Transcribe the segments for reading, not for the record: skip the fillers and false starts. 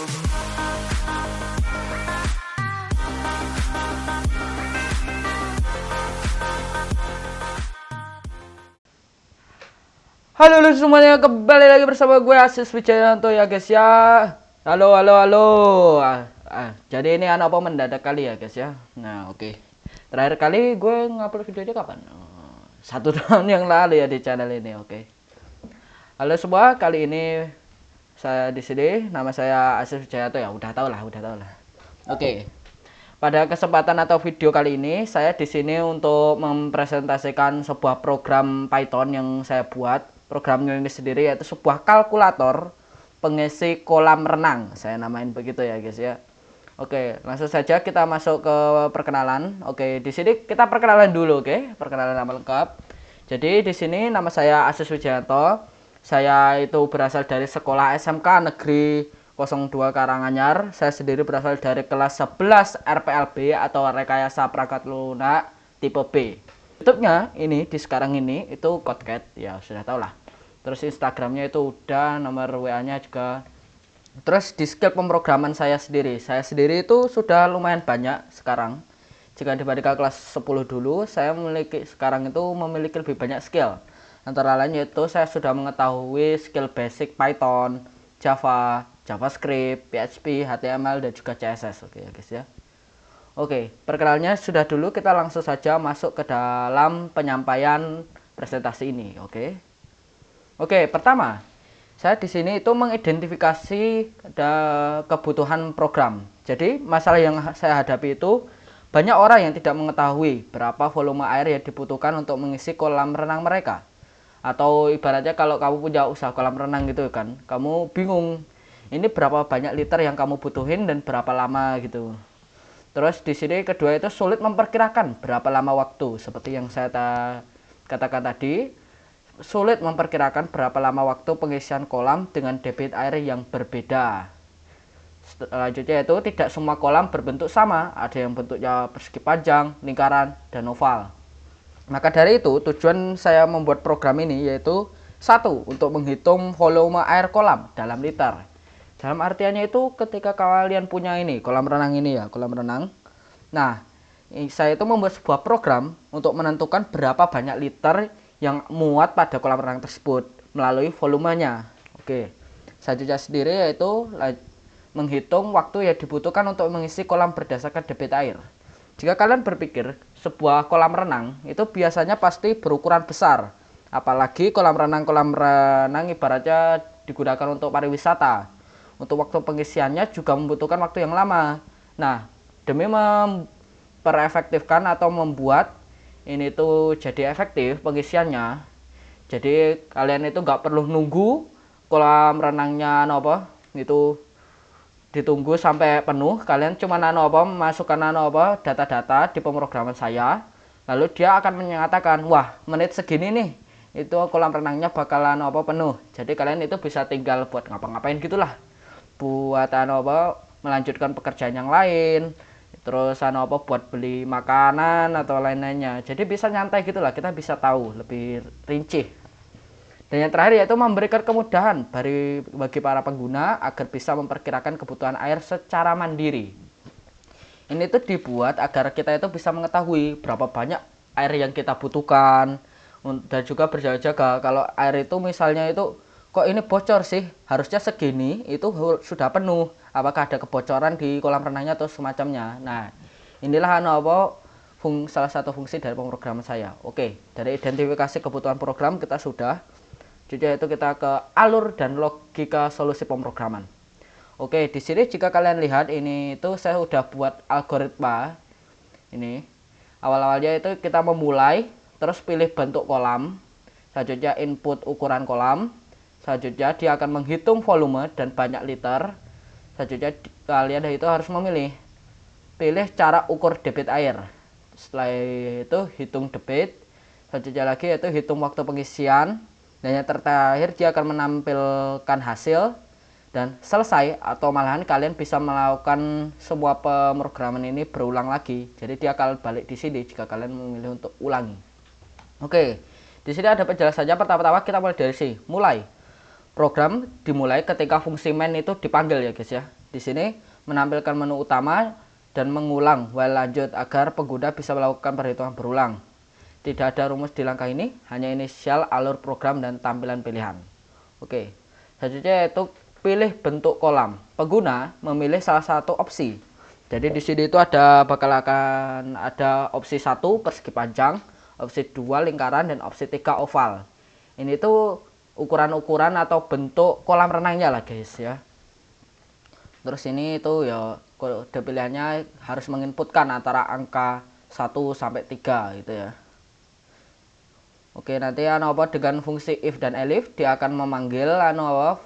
Halo semuanya, kembali lagi bersama gue Asis Wijayanto ya guys ya. Halo. Jadi ini apa mendadak kali ya guys ya. Nah oke. Terakhir kali gue ngupload video ini kapan? 1 tahun yang lalu ya di channel ini. Oke. Halo semua, kali ini saya di sini. Nama saya Asis Wijayanto ya. Udah tau lah. Oke. Pada kesempatan atau video kali ini saya di sini untuk mempresentasikan sebuah program Python yang saya buat. Programnya ini sendiri yaitu sebuah kalkulator pengisi kolam renang. Saya namain begitu ya guys ya. Oke, langsung saja kita masuk ke perkenalan. Oke, di sini kita perkenalan dulu, oke? Perkenalan nama lengkap. Jadi di sini nama saya Asis Wijayanto. Saya itu berasal dari sekolah SMK Negeri 02 Karanganyar. Saya sendiri berasal dari kelas 11 RPLB atau Rekayasa Perangkat Lunak tipe B. YouTube-nya ini di sekarang ini itu Codcat, ya sudah tau lah. Terus Instagramnya itu udah, nomor WA-nya juga. Terus di skill pemrograman saya sendiri itu sudah lumayan banyak sekarang. Jika dibandingkan kelas 10 dulu, saya sekarang itu memiliki lebih banyak skill. Antara lain yaitu saya sudah mengetahui skill basic Python, Java, JavaScript, PHP, HTML, dan juga CSS. Oke ya guys ya. Oke, perkenalannya sudah dulu, kita langsung saja masuk ke dalam penyampaian presentasi ini. Oke, pertama, saya di sini itu mengidentifikasi kebutuhan program. Jadi, masalah yang saya hadapi itu banyak orang yang tidak mengetahui berapa volume air yang dibutuhkan untuk mengisi kolam renang mereka. Atau ibaratnya kalau kamu punya usaha kolam renang gitu kan, kamu bingung ini berapa banyak liter yang kamu butuhin dan berapa lama gitu. Terus di sini kedua itu sulit memperkirakan berapa lama waktu, seperti yang saya katakan tadi. Sulit memperkirakan berapa lama waktu pengisian kolam dengan debit air yang berbeda. Selanjutnya itu tidak semua kolam berbentuk sama, ada yang bentuknya persegi panjang, lingkaran, dan oval. Maka dari itu tujuan saya membuat program ini yaitu satu, untuk menghitung volume air kolam dalam liter. Dalam artiannya itu ketika kalian punya ini kolam renang ini ya, kolam renang. Nah, saya itu membuat sebuah program untuk menentukan berapa banyak liter yang muat pada kolam renang tersebut melalui volumenya. Oke. Selanjutnya sendiri yaitu menghitung waktu yang dibutuhkan untuk mengisi kolam berdasarkan debit air. Jika kalian berpikir sebuah kolam renang itu biasanya pasti berukuran besar. Apalagi kolam renang ibaratnya digunakan untuk pariwisata. Untuk waktu pengisiannya juga membutuhkan waktu yang lama. Nah, demi memperefektifkan atau membuat ini tuh jadi efektif pengisiannya, jadi kalian itu nggak perlu nunggu kolam renangnya itu ditunggu sampai penuh. Kalian cuma masukkan data-data di pemrograman saya, lalu dia akan menyatakan wah menit segini nih itu kolam renangnya bakalan penuh. Jadi kalian itu bisa tinggal buat ngapa-ngapain gitulah, buat melanjutkan pekerjaan yang lain, terus buat beli makanan atau lain-lainnya. Jadi bisa nyantai gitulah, kita bisa tahu lebih rinci. Dan yang terakhir yaitu memberikan kemudahan bagi para pengguna agar bisa memperkirakan kebutuhan air secara mandiri. Ini tuh dibuat agar kita itu bisa mengetahui berapa banyak air yang kita butuhkan, dan juga berjaga-jaga kalau air itu misalnya itu kok ini bocor sih, harusnya segini itu sudah penuh, apakah ada kebocoran di kolam renangnya atau semacamnya. Nah, inilah salah satu fungsi dari pemrograman saya. Oke, dari identifikasi kebutuhan program kita sudah. Jadi itu kita ke alur dan logika solusi pemrograman. Oke, di sini jika kalian lihat ini itu saya sudah buat algoritma. Ini awal-awalnya itu kita memulai, terus pilih bentuk kolam, selanjutnya input ukuran kolam. Selanjutnya dia akan menghitung volume dan banyak liter. Selanjutnya kalian itu harus pilih cara ukur debit air. Setelah itu hitung debit. Selanjutnya lagi yaitu hitung waktu pengisian. Dan yang terakhir dia akan menampilkan hasil. Dan selesai atau malahan kalian bisa melakukan semua pemrograman ini berulang lagi. Jadi dia akan balik di sini jika kalian memilih untuk ulangi. Oke, di sini ada penjelasannya. Pertama-tama kita mulai dari sini. Program dimulai ketika fungsi main itu dipanggil ya guys ya. Di sini menampilkan menu utama dan mengulang while lanjut agar pengguna bisa melakukan perhitungan berulang. Tidak ada rumus di langkah ini, hanya inisial, alur program, dan tampilan pilihan. Oke, selanjutnya yaitu pilih bentuk kolam. Pengguna memilih salah satu opsi. Jadi di sini itu akan ada opsi 1 persegi panjang, opsi 2 lingkaran, dan opsi 3 oval. Ini tuh ukuran-ukuran atau bentuk kolam renangnya lah guys ya. Terus ini itu ya kode pilihannya harus menginputkan antara angka 1 sampai 3 gitu ya. Oke, nanti dengan fungsi if dan elif dia akan memanggil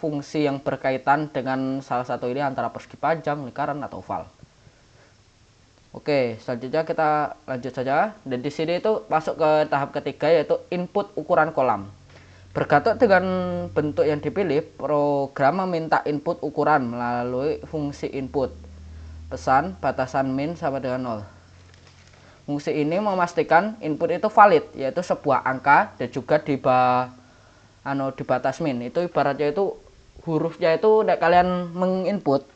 fungsi yang berkaitan dengan salah satu ini antara persegi panjang, lingkaran, atau oval. Oke, selanjutnya kita lanjut saja. Dan di sini itu masuk ke tahap ketiga yaitu input ukuran kolam. Bergantung dengan bentuk yang dipilih, program meminta input ukuran melalui fungsi input. Pesan batasan min sama dengan 0. Fungsi ini memastikan input itu valid, yaitu sebuah angka dan juga di batas min. Itu ibaratnya itu hurufnya itu kalian menginput.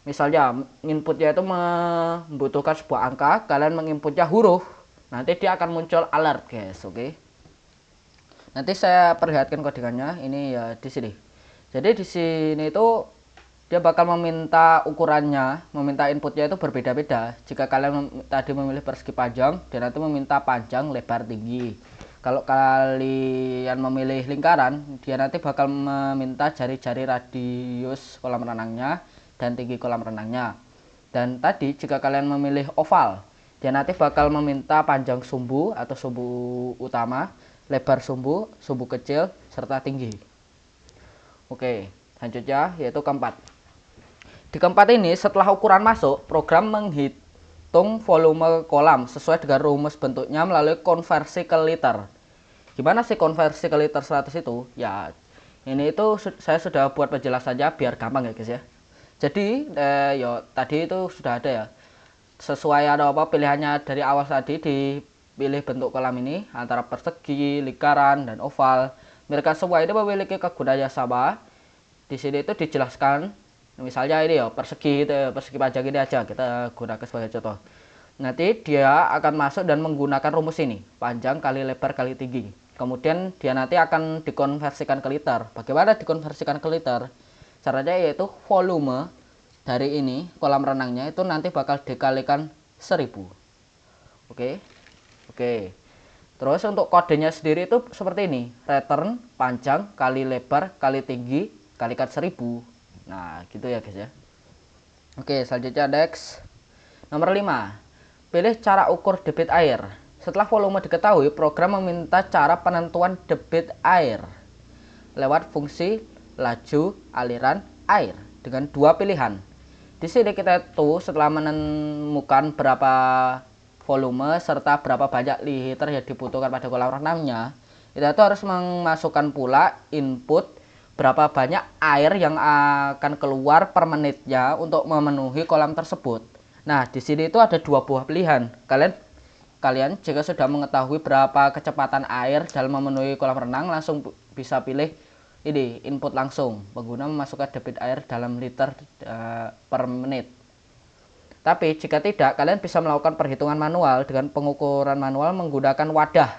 Misalnya inputnya itu membutuhkan sebuah angka, kalian menginputnya huruf, nanti dia akan muncul alert guys, oke. Nanti saya perlihatkan kodingannya ini ya di sini. Jadi di sini itu dia bakal meminta ukurannya, meminta inputnya itu berbeda-beda. Jika kalian tadi memilih persegi panjang, dia nanti meminta panjang, lebar, tinggi. Kalau kalian memilih lingkaran, dia nanti bakal meminta jari-jari radius kolam renangnya dan tinggi kolam renangnya. Dan tadi jika kalian memilih oval, dia nanti bakal meminta panjang sumbu atau sumbu utama, lebar sumbu, sumbu kecil, serta tinggi. Oke, selanjutnya yaitu keempat. Di keempat ini setelah ukuran masuk, program menghitung volume kolam sesuai dengan rumus bentuknya melalui konversi ke liter. Gimana sih konversi ke liter 100 itu? Ya, ini itu saya sudah buat penjelasannya biar gampang ya guys ya. Jadi tadi itu sudah ada ya. Sesuai pilihannya dari awal tadi dipilih bentuk kolam ini antara persegi, lingkaran, dan oval. Mereka semua ini memiliki kegunaan yang sama. Di sini itu dijelaskan. Misalnya ini ya persegi panjang ini aja kita gunakan sebagai contoh. Nanti dia akan masuk dan menggunakan rumus ini, panjang kali lebar kali tinggi. Kemudian dia nanti akan dikonversikan ke liter. Bagaimana dikonversikan ke liter? Caranya yaitu volume dari ini kolam renangnya itu nanti bakal dikalikan 1000. Oke. Terus untuk kodenya sendiri itu seperti ini, return panjang kali lebar kali tinggi kalikan 1000. Nah gitu ya guys ya. Oke, selanjutnya next. Nomor 5, pilih cara ukur debit air. Setelah volume diketahui, program meminta cara penentuan debit air lewat fungsi laju aliran air dengan dua pilihan. Di sini kita tuh setelah menemukan berapa volume serta berapa banyak liter yang dibutuhkan pada kolam renangnya, kita tuh harus memasukkan pula input berapa banyak air yang akan keluar per menitnya untuk memenuhi kolam tersebut. Nah, di sini itu ada dua buah pilihan. Kalian jika sudah mengetahui berapa kecepatan air dalam memenuhi kolam renang, langsung bisa pilih ini input langsung. Pengguna memasukkan debit air dalam liter per menit. Tapi jika tidak, kalian bisa melakukan perhitungan manual dengan pengukuran manual menggunakan wadah.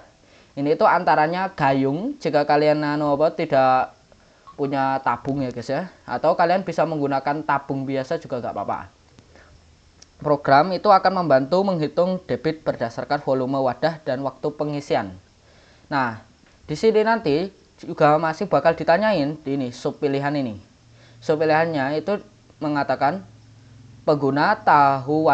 Ini itu antaranya gayung jika kalian tidak punya tabung ya guys ya, atau kalian bisa menggunakan tabung biasa juga nggak apa-apa. Program itu akan membantu menghitung debit berdasarkan volume wadah dan waktu pengisian. Nah, di sini nanti juga masih bakal ditanyain di ini sub pilihan ini. Sub pilihannya itu mengatakan pengguna tahu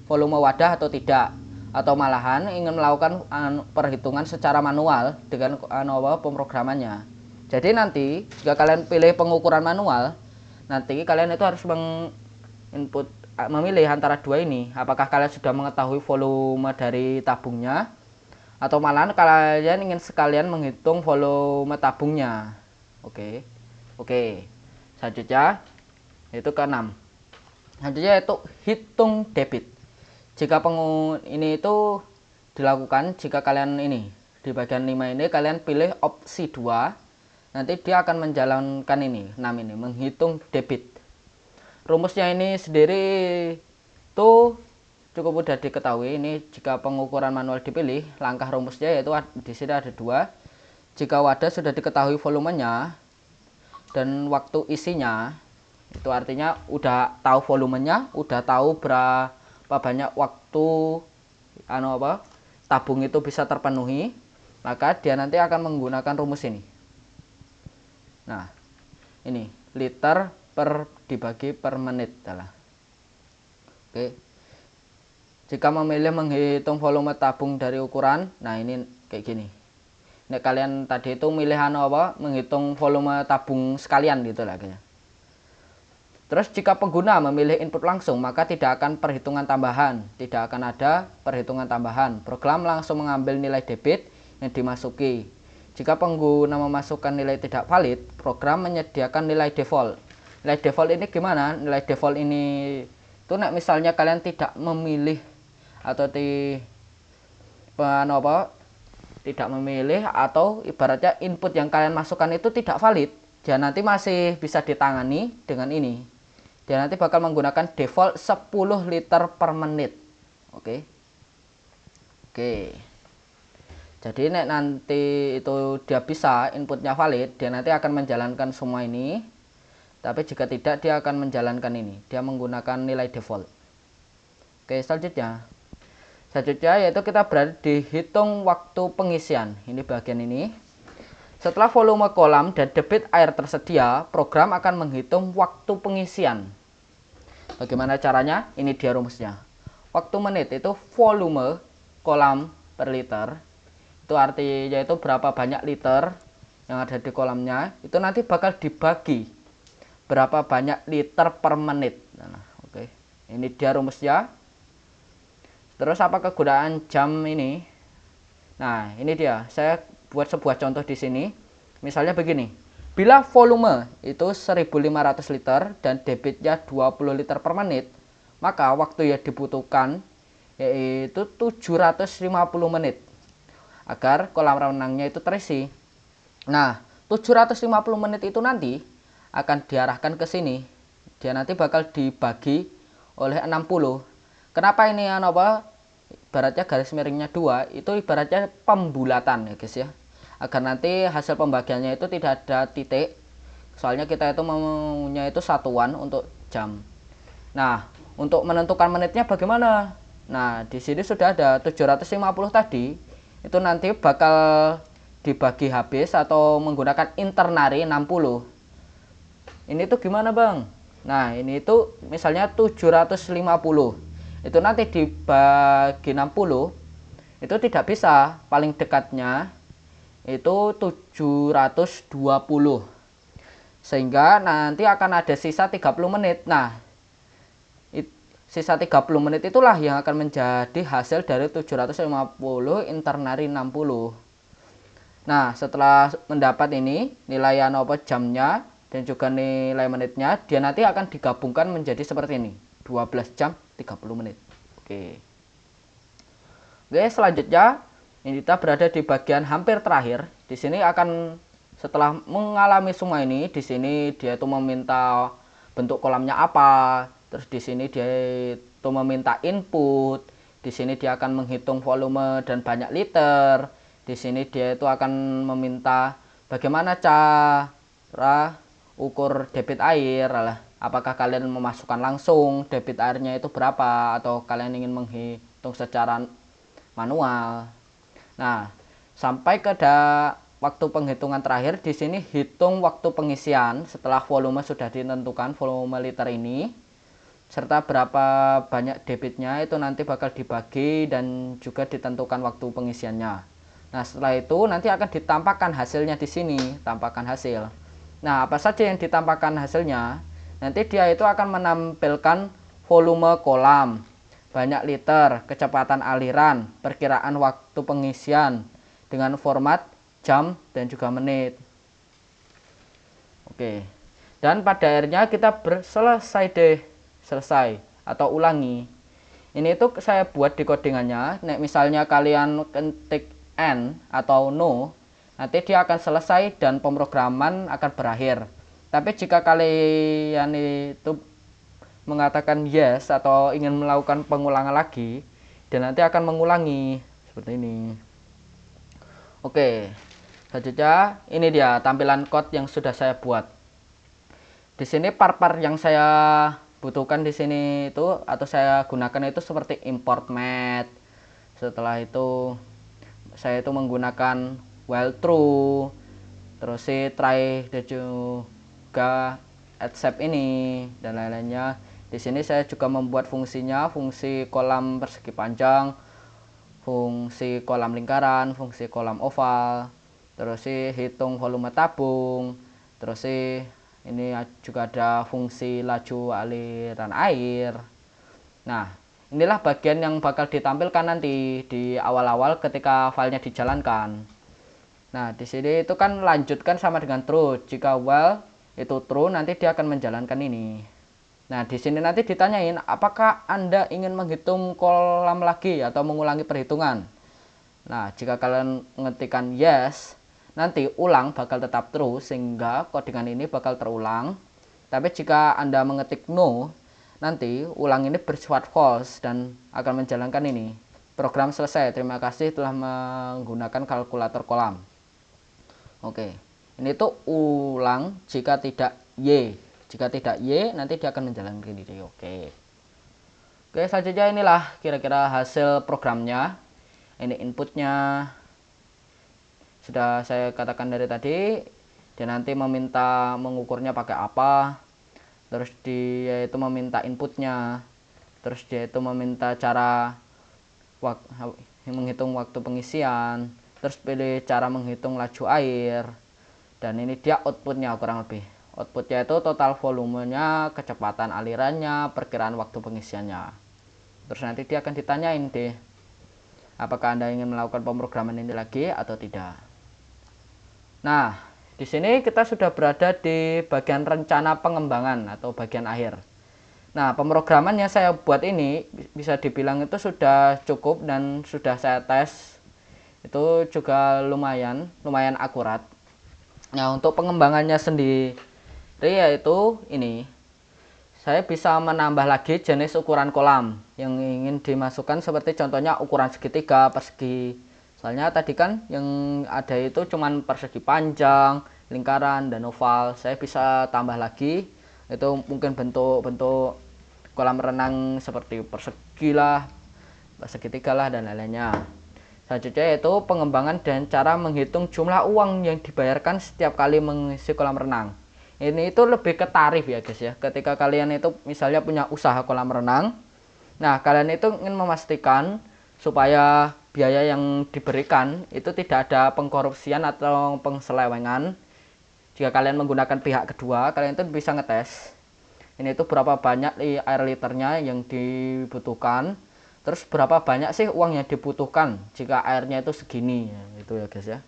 volume wadah atau tidak, atau malahan ingin melakukan perhitungan secara manual dengan pemrogramannya. Jadi nanti jika kalian pilih pengukuran manual, nanti kalian itu harus memilih antara dua ini. Apakah kalian sudah mengetahui volume dari tabungnya, atau malahan kalian ingin sekalian menghitung volume tabungnya. Oke. Selanjutnya itu ke-6. Selanjutnya itu hitung debit. Jika ini itu dilakukan jika kalian ini di bagian 5 ini kalian pilih opsi 2. Nanti dia akan menjalankan ini 6 ini, menghitung debit. rumusnya ini sendiri tuh cukup mudah diketahui. Ini jika pengukuran manual dipilih, langkah rumusnya yaitu di sini ada 2. Jika wadah sudah diketahui volumenya dan waktu isinya, itu artinya udah tahu volumenya, udah tahu berapa banyak waktu tabung itu bisa terpenuhi, maka dia nanti akan menggunakan rumus ini. Nah, ini liter per dibagi per menit adalah. Oke. Jika memilih menghitung volume tabung dari ukuran, nah ini kayak gini. Nek kalian tadi itu milih menghitung volume tabung sekalian gitu lah kayaknya. Terus jika pengguna memilih input langsung, maka tidak akan perhitungan tambahan, tidak akan ada perhitungan tambahan. Program langsung mengambil nilai debit yang dimasuki. Jika pengguna memasukkan nilai tidak valid, program menyediakan nilai default. Nilai default ini gimana? Nilai default ini itu misalnya kalian tidak memilih atau tidak memilih, atau ibaratnya input yang kalian masukkan itu tidak valid, dia nanti masih bisa ditangani dengan ini. Dia nanti bakal menggunakan default 10 liter per menit. Oke. Jadi nanti itu dia bisa inputnya valid, dia nanti akan menjalankan semua ini. Tapi jika tidak, dia akan menjalankan ini. Dia menggunakan nilai default. Oke, selanjutnya yaitu kita berada di hitung waktu pengisian. Ini bagian ini. Setelah volume kolam dan debit air tersedia, program akan menghitung waktu pengisian. Bagaimana caranya? Ini dia rumusnya. Waktu menit itu volume kolam per liter. Itu artinya itu berapa banyak liter yang ada di kolamnya. Itu nanti bakal dibagi berapa banyak liter per menit. Nah, oke. Ini dia rumusnya. Terus apa kegunaan jam ini? Nah, ini dia. Saya buat sebuah contoh di sini. Misalnya begini. Bila volume itu 1500 liter dan debitnya 20 liter per menit, maka waktu yang dibutuhkan yaitu 750 menit agar kolam renangnya itu terisi. Nah, 750 menit itu nanti akan diarahkan ke sini. Dia nanti bakal dibagi oleh 60. Kenapa ini ibaratnya garis miringnya 2, itu ibaratnya pembulatan ya guys ya. Agar nanti hasil pembagiannya itu tidak ada titik. Soalnya kita itu maunya itu satuan untuk jam. Nah, untuk menentukan menitnya bagaimana? Nah, di sini sudah ada 750 tadi. Itu nanti bakal dibagi habis atau menggunakan internari 60. Ini tuh gimana, Bang? Nah, ini itu misalnya 750. Itu nanti dibagi 60. Itu tidak bisa. Paling dekatnya itu 720. Sehingga nanti akan ada sisa 30 menit. Nah, sisa 30 menit itulah yang akan menjadi hasil dari 750 internari 60. Nah, setelah mendapat ini nilai jamnya dan juga nilai menitnya, dia nanti akan digabungkan menjadi seperti ini. 12 jam 30 menit. Oke, selanjutnya ini kita berada di bagian hampir terakhir. Di sini akan setelah mengalami semua ini, di sini dia itu meminta bentuk kolamnya apa. Terus di sini dia itu meminta input. Di sini dia akan menghitung volume dan banyak liter. Di sini dia itu akan meminta bagaimana cara ukur debit air. Apakah kalian memasukkan langsung debit airnya itu berapa, atau kalian ingin menghitung secara manual. Nah, sampai ke waktu penghitungan terakhir. Di sini hitung waktu pengisian setelah volume sudah ditentukan, volume liter ini, serta berapa banyak debitnya itu nanti bakal dibagi dan juga ditentukan waktu pengisiannya. Nah, setelah itu nanti akan ditampakkan hasilnya di sini, tampakkan hasil. Nah, apa saja yang ditampakkan hasilnya? Nanti dia itu akan menampilkan volume kolam, banyak liter, kecepatan aliran, perkiraan waktu pengisian dengan format jam dan juga menit. Oke. Dan pada akhirnya kita selesai atau ulangi. Ini itu saya buat di codingannya. Misalnya kalian ketik N atau no, nanti dia akan selesai dan pemrograman akan berakhir. Tapi jika kalian itu mengatakan yes atau ingin melakukan pengulangan lagi, dan nanti akan mengulangi seperti ini. Oke, selanjutnya ini dia tampilan code yang sudah saya buat. Di sini part-part yang saya butuhkan di sini itu atau saya gunakan itu seperti import math. Setelah itu saya itu menggunakan while true, terus si try dan juga except ini dan lain-lainnya. Di sini saya juga membuat fungsinya, fungsi kolam persegi panjang, fungsi kolam lingkaran, fungsi kolam oval, terus si hitung volume tabung, terus si ini juga ada fungsi laju aliran air. Nah, inilah bagian yang bakal ditampilkan nanti di awal-awal ketika filenya dijalankan. Nah, di sini itu kan lanjutkan sama dengan true. Jika while itu true, nanti dia akan menjalankan ini. Nah, di sini nanti ditanyain apakah Anda ingin menghitung kolam lagi atau mengulangi perhitungan. Nah, jika kalian mengetikkan yes, nanti ulang bakal tetap true sehingga codingan ini bakal terulang. Tapi jika Anda mengetik no, nanti ulang ini bersifat false dan akan menjalankan ini. Program selesai. Terima kasih telah menggunakan kalkulator kolam. Oke. Ini tuh ulang jika tidak y. Jika tidak y, nanti dia akan menjalankan ini. Oke. Oke, selanjutnya inilah kira-kira hasil programnya. Ini inputnya. Sudah saya katakan dari tadi, dia nanti meminta mengukurnya pakai apa, terus dia itu meminta inputnya, terus dia itu meminta cara menghitung waktu pengisian, terus pilih cara menghitung laju air, dan ini dia outputnya kurang lebih. Outputnya itu total volumenya, kecepatan alirannya, perkiraan waktu pengisiannya. Terus nanti dia akan ditanyain deh, apakah Anda ingin melakukan pemrograman ini lagi atau tidak. Nah, di sini kita sudah berada di bagian rencana pengembangan atau bagian akhir. Nah, pemrograman yang saya buat ini bisa dibilang itu sudah cukup dan sudah saya tes. Itu juga lumayan akurat. Nah, untuk pengembangannya sendiri yaitu ini. Saya bisa menambah lagi jenis ukuran kolam yang ingin dimasukkan seperti contohnya ukuran segitiga, persegi. Soalnya tadi kan yang ada itu cuman persegi panjang, lingkaran, dan oval. Saya bisa tambah lagi, itu mungkin bentuk-bentuk kolam renang seperti persegi lah, segitiga lah, dan lain-lainnya. Selanjutnya yaitu pengembangan dan cara menghitung jumlah uang yang dibayarkan setiap kali mengisi kolam renang. Ini itu lebih ke tarif ya guys ya. Ketika kalian itu misalnya punya usaha kolam renang, nah kalian itu ingin memastikan supaya biaya yang diberikan itu tidak ada pengkorupsian atau pengselewengan. Jika kalian menggunakan pihak kedua, kalian itu bisa ngetes ini itu berapa banyak air liternya yang dibutuhkan, terus berapa banyak sih uang yang dibutuhkan jika airnya itu segini ya, itu ya guys ya.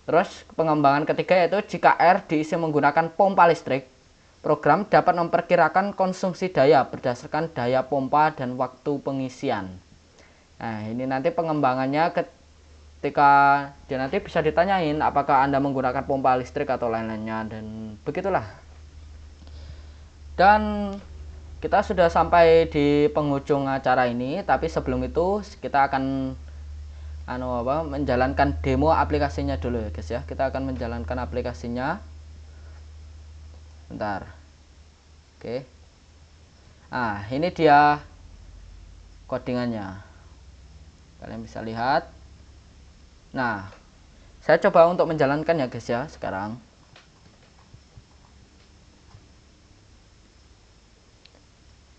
Terus pengembangan ketiga yaitu jika air diisi menggunakan pompa listrik, program dapat memperkirakan konsumsi daya berdasarkan daya pompa dan waktu pengisian. Nah, ini nanti pengembangannya ketika dia nanti bisa ditanyain apakah Anda menggunakan pompa listrik atau lain-lainnya, dan begitulah. Dan kita sudah sampai di penghujung acara ini, tapi sebelum itu kita akan menjalankan demo aplikasinya dulu ya guys ya. Kita akan menjalankan aplikasinya. Bentar. Oke. Nah, ini dia codingannya. Kalian bisa lihat. Nah, saya coba untuk menjalankan ya guys ya sekarang.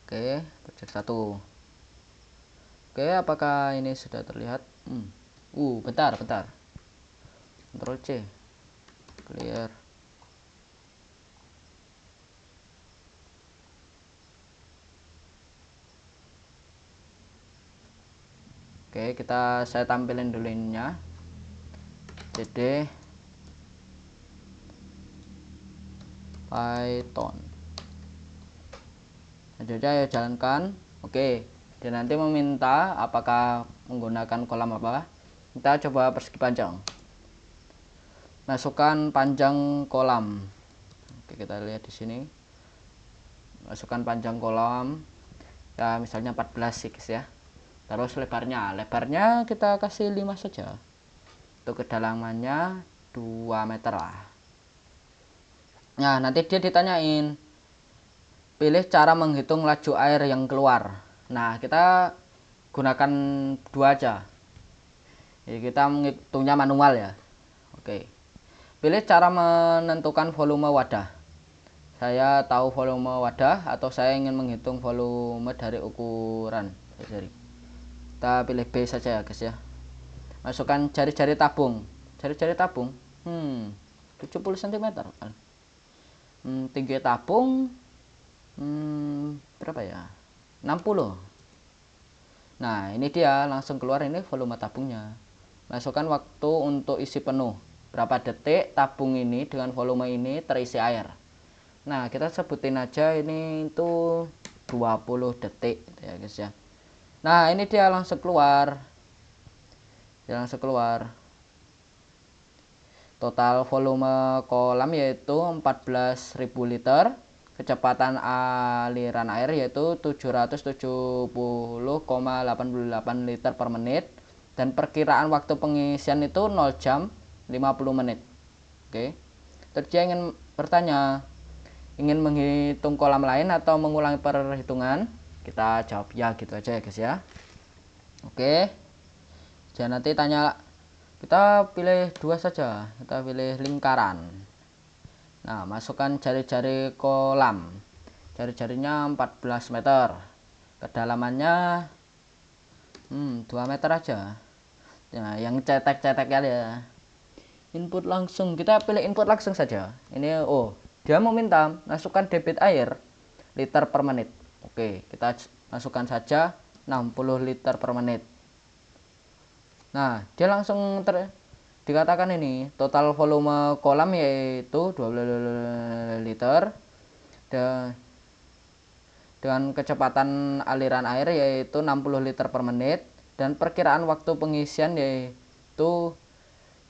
Oke, project 1. Oke, apakah ini sudah terlihat? Bentar. Ctrl C. Clear. Oke, saya tampilin dulu ininya. cd Python. Selanjutnya ya jalankan. Oke, dan nanti meminta apakah menggunakan kolam apa. Kita coba persegi panjang. Masukkan panjang kolam. Oke, kita lihat di sini. Masukkan panjang kolom ya misalnya 14 sih guys ya. Terus lebarnya kita kasih 5 saja. Untuk kedalamannya 2 meter lah. Nah nanti dia ditanyain pilih cara menghitung laju air yang keluar. Nah kita gunakan 2 aja. Jadi kita menghitungnya manual ya. Oke. Pilih cara menentukan volume wadah. Saya tahu volume wadah atau saya ingin menghitung volume dari ukuran jari. Kita pilih B saja ya guys ya. Masukkan jari-jari tabung. Jari-jari tabung 70 cm. Tinggi tabung berapa ya? 60. Nah ini dia langsung keluar ini volume tabungnya. Masukkan waktu untuk isi penuh. Berapa detik tabung ini dengan volume ini terisi air. Nah kita sebutin aja ini itu 20 detik ya guys ya. Nah ini dia langsung keluar. Total volume kolam yaitu 14.000 liter. Kecepatan aliran air yaitu 770,88 liter per menit. Dan perkiraan waktu pengisian itu 0 jam 50 menit. Oke. Terus dia ingin bertanya, ingin menghitung kolam lain atau mengulangi perhitungan? Kita jawab ya gitu aja ya guys ya. Oke. Jadi nanti tanya, kita pilih 2 saja. Kita pilih lingkaran. Nah, masukkan jari-jari kolam. Jari-jarinya 14 meter. Kedalamannya 2 meter aja. Nah, yang cetek-cetek ya. Input langsung, kita pilih input langsung saja. Ini dia meminta masukkan debit air liter per menit. Oke, kita masukkan saja 60 liter per menit. Nah dia langsung dikatakan ini total volume kolam yaitu 12 liter dengan kecepatan aliran air yaitu 60 liter per menit dan perkiraan waktu pengisian yaitu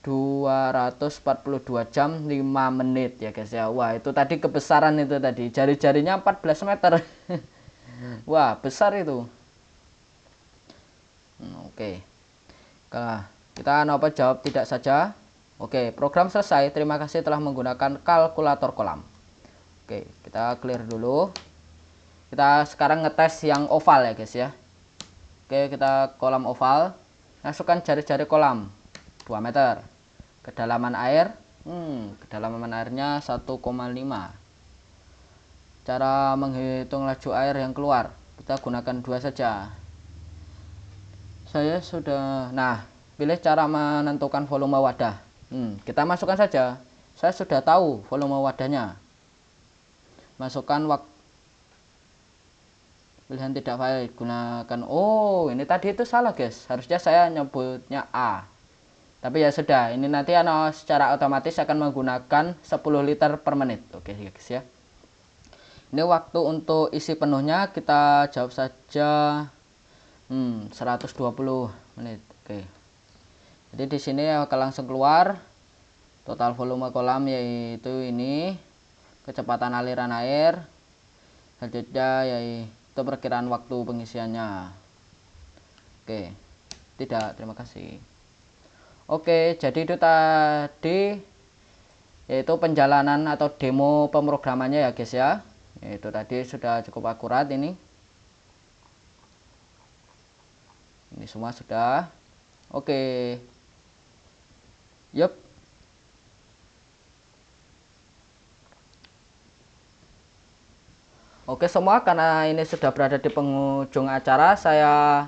242 jam 5 menit ya guys ya. Wah itu tadi kebesaran itu tadi jari-jarinya 14 meter. Wah besar itu. Oke. Kita jawab tidak saja. Oke, program selesai. Terima kasih telah menggunakan kalkulator kolam. Oke, kita clear dulu. Kita sekarang ngetes yang oval ya guys ya. Oke, kita kolam oval. Masukkan jari-jari kolam 2 meter. Kedalaman air kedalaman airnya 1,5. Cara menghitung laju air yang keluar, kita gunakan 2 saja. Saya sudah. Nah pilih cara menentukan volume wadah. Kita masukkan saja. Saya sudah tahu volume wadahnya. Masukkan pilihan tidak valid, gunakan. Ini tadi itu salah guys, harusnya saya nyebutnya A. Tapi ya sudah, ini nanti secara otomatis akan menggunakan 10 liter per menit. Oke guys ya. Ini waktu untuk isi penuhnya kita jawab saja 120 menit. Oke. Jadi di sini akan langsung keluar total volume kolam yaitu ini, kecepatan aliran air, selanjutnya yaitu perkiraan waktu pengisiannya. Oke. Tidak, terima kasih. Oke, jadi itu tadi yaitu penjalanan atau demo pemrogramannya ya guys ya. Itu tadi sudah cukup akurat ini. Ini semua sudah. Oke. Yup. Oke semua, karena ini sudah berada di penghujung acara, saya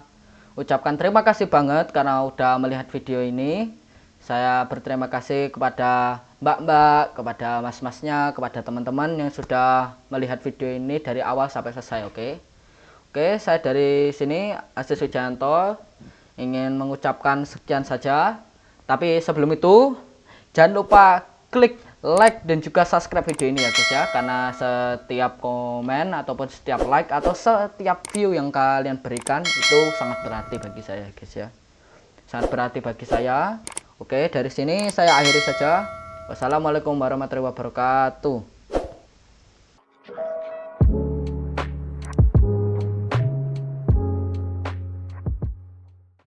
ucapkan terima kasih banget karena udah melihat video ini. Saya berterima kasih kepada mbak-mbak, kepada mas-masnya, kepada teman-teman yang sudah melihat video ini dari awal sampai selesai. Oke, saya dari sini Aziz Wijayanto ingin mengucapkan sekian saja. Tapi sebelum itu jangan lupa klik like dan juga subscribe video ini ya guys ya, karena setiap komen ataupun setiap like atau setiap view yang kalian berikan itu sangat berarti bagi saya guys ya, sangat berarti bagi saya. Oke, dari sini saya akhiri saja. Wassalamualaikum warahmatullahi wabarakatuh.